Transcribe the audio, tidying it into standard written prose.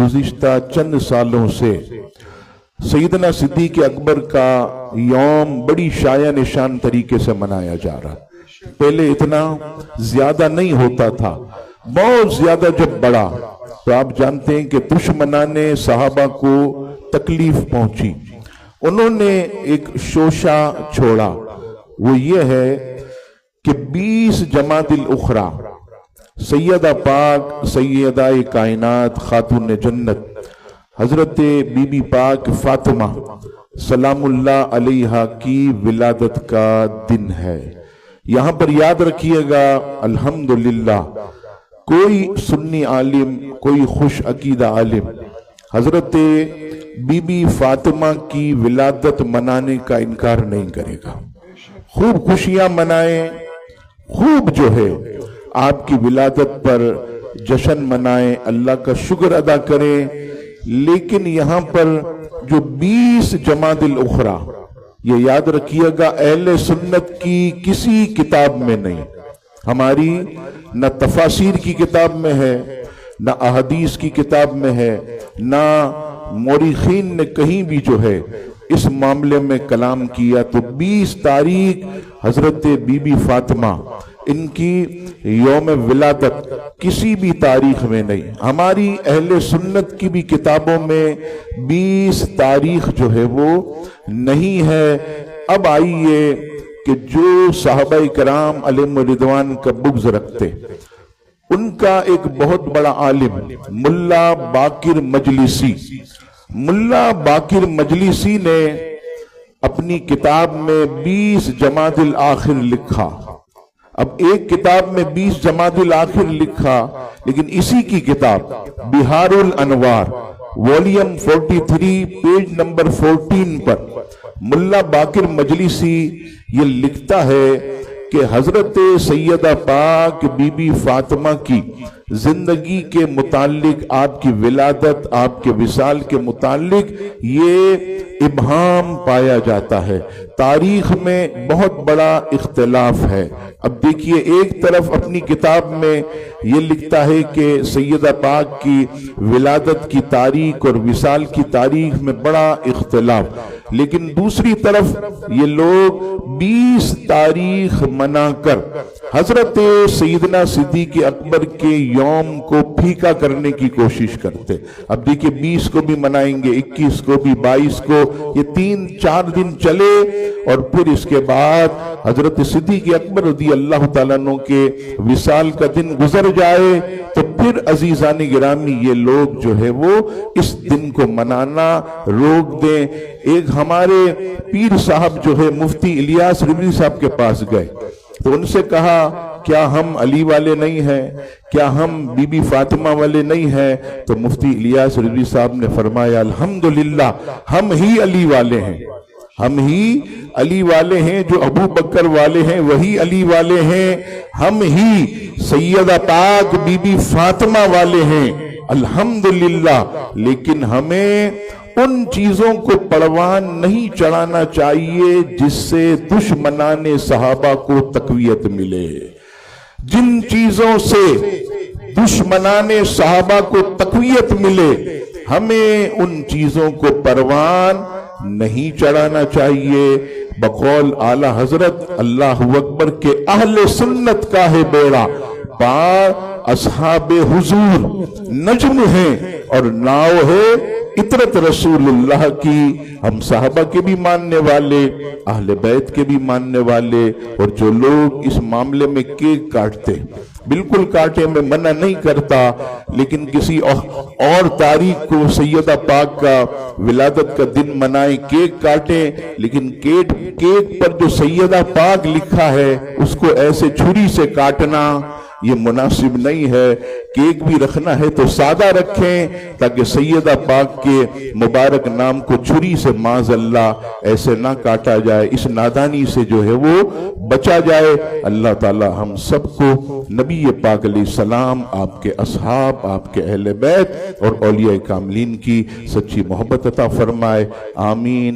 गुज़िश्ता चंद सालों से सैयदना सिद्दीक़ अकबर का यौम बड़ी शाया निशान तरीके से मनाया जा रहा। पहले इतना ज्यादा नहीं होता था, बहुत ज्यादा जब बढ़ा तो आप जानते हैं कि दुश्मनां ने सहाबा को तकलीफ पहुंची। उन्होंने एक शोशा छोड़ा, वो ये है कि 20 जमादिल उखरा सैयदा पाक सैयदा कायनात खातून जन्नत हजरत बीबी पाक फातिमा सलामुल्लाह अलैहा की विलादत का दिन है। यहां पर याद रखिएगा, अल्हम्दुलिल्लाह कोई सुन्नी आलिम, कोई खुश अकीदा आलिम हजरत बीबी फातिमा की विलादत मनाने का इनकार नहीं करेगा। खूब खुशियां मनाएं, खूब जो है आपकी विलादत पर जश्न मनाएं, अल्लाह का शुक्र अदा करें। लेकिन यहां पर जो 20 जमादिल उखरा, ये याद रखिएगा, अहले सुन्नत की किसी किताब में नहीं, हमारी न तफासीर की किताब में है, न अहदीस की किताब में है, न मौरिखीन ने कहीं भी जो है इस मामले में कलाम किया। तो 20 तारीख हजरत बीबी फातिमा इनकी यौम विलादत किसी भी तारीख में नहीं, हमारी अहले सुन्नत की भी किताबों में 20 तारीख जो है वो नहीं है। अब आइए कि जो साहबा कराम अलैहिम रिदवान का बुग़्ज़ रखते, उनका एक बहुत बड़ा आलिम मुल्ला बाकिर मजलिसी, मुल्ला बाकिर मजलिसी ने अपनी किताब में 20 जमादिल आखिर लिखा। अब एक किताब में 20 जमादिल आखिर लिखा, लेकिन इसी की किताब बिहारुल अनवार वॉल्यूम 43 पेज नंबर 14 पर मुल्ला बाकिर मजलिसी ये लिखता है कि हजरत सैयदा पाक बीबी फातिमा की जिंदगी के मुतालिक, आपकी विलादत, आपके विसाल के मुतालिक ये इब्हाम पाया जाता है। तारीख में बहुत बड़ा इख्तिलाफ है। अब देखिए, एक तरफ अपनी किताब में ये लिखता है कि सैयदा पाक की विलादत की तारीख और विसाल की तारीख में बड़ा इख्तिलाफ, लेकिन दूसरी तरफ ये लोग 20 तारीख मनाकर हजरत सैयदना सिद्दीक़ अकबर के यौम को फीका करने की कोशिश करते। अब देखिए, 20 को भी मनाएंगे, 21 को भी, 22 को, ये 3-4 दिन चले और फिर इसके बाद हजरत सिद्दीक़ अकबर रज़ी अल्लाह तआला अन्हु के विसाल का दिन गुजर जाए तो फिर अजीज़ान गिरामी ये लोग जो है वो इस दिन को मनाना रोक दें। एक हमारे पीर साहब जो है मुफ्ती इलियास रिजवी साहब के पास गए तो उनसे कहा, क्या हम अली वाले नहीं हैं, क्या हम बीबी फातिमा वाले नहीं हैं? तो मुफ्ती इलियास रिजवी साहब ने फरमाया, अल्हम्दुलिल्लाह हम ही अली वाले हैं, हम ही अली वाले हैं, जो अबू बकर वाले हैं वही अली वाले हैं, हम ही सैयदा पाक बीबी फातिमा वाले हैं, अल्हम्दुलिल्लाह। लेकिन हमें उन चीजों को परवान नहीं चढ़ाना चाहिए जिससे दुश्मनाने सहाबा को तकवीयत मिले। जिन चीजों से दुश्मनाने सहाबा को तकवीयत मिले, हमें उन चीजों को परवान नहीं चढ़ाना चाहिए। बकौल आला हजरत अल्लाह अकबर के अहले सुन्नत का है बेड़ा पार, असहाबे हुजूर नज्म है और नाव है इतरत रसूलुल्लाह की। हम साहबा के भी मानने वाले, अहले बैत के भी मानने वाले, और जो लोग इस मामले में केक काटते, बिल्कुल काटे, मैं मना नहीं करता, लेकिन किसी और तारीख को सैयदा पाक का विलादत का दिन मनाए, केक काटे, लेकिन केक पर जो सैयदा पाक लिखा है उसको ऐसे छुरी से काटना ये मुनासिब नहीं है। केक भी रखना है तो सादा रखें ताकि सैयदा पाक के मुबारक नाम को छुरी से माज़अल्लाह ऐसे ना काटा जाए, इस नादानी से जो है वो बचा जाए। अल्लाह ताला हम सबको नबी पाक अलैहिस्सलाम, आपके असहाब, आपके अहले बैत और औलिया कामिलीन की सच्ची मोहब्बत अता फरमाए। आमीन।